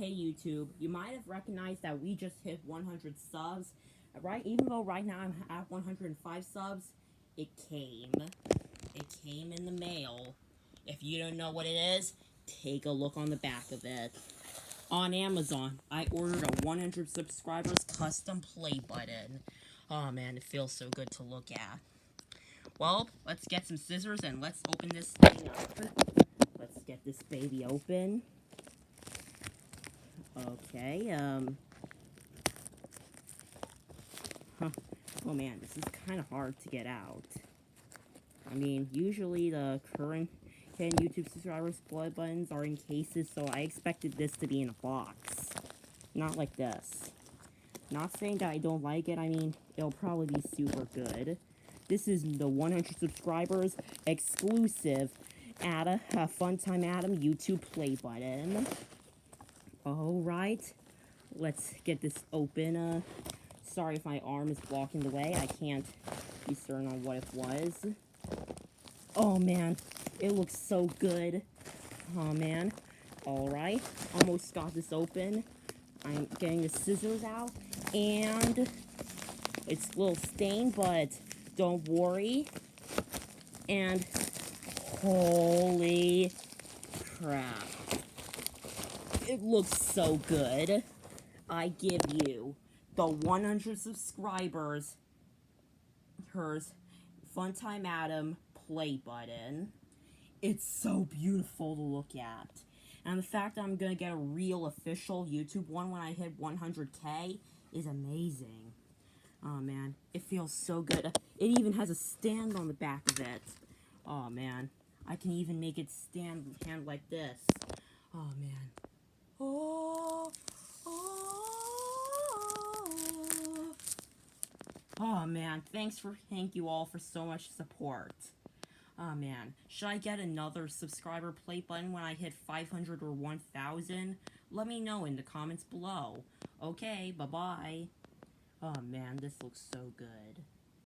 Hey YouTube, you might have recognized that we just hit 100 subs, right? Even though right now I'm at 105 subs, it came. It came in the mail. If you don't know what it is, take a look on the back of it. On Amazon, I ordered a 100 subscribers custom play button. Oh man, it feels so good to look at. Well, let's get some scissors and let's open this thing up. Let's get this baby open. Okay, Oh man, this is kind of hard to get out. I mean, usually the current 10 YouTube subscribers play buttons are in cases, so I expected this to be in a box. Not like this. Not saying that I don't like it, I mean, it'll probably be super good. This is the 100 subscribers exclusive Funtime Adam YouTube play button. Alright, let's get this open. Sorry if my arm is blocking the way, I can't be certain on what it was. Oh man, it looks so good. Oh man. Alright, almost got this open. I'm getting the scissors out, and it's a little stained, but don't worry. And holy crap. It looks so good. I give you the 100 subscribers Funtime Adam play button. It's so beautiful to look at. And the fact that I'm gonna get a real official YouTube one when I hit 100K is amazing. Oh man, it feels so good. It even has a stand on the back of it. Oh man, I can even make it stand like this. Oh man. Oh, oh, oh man, thank you all for so much support. Oh man, should I get another subscriber play button when I hit 500 or 1000? Let me know in the comments below. Okay, bye-bye. Oh man, this looks so good.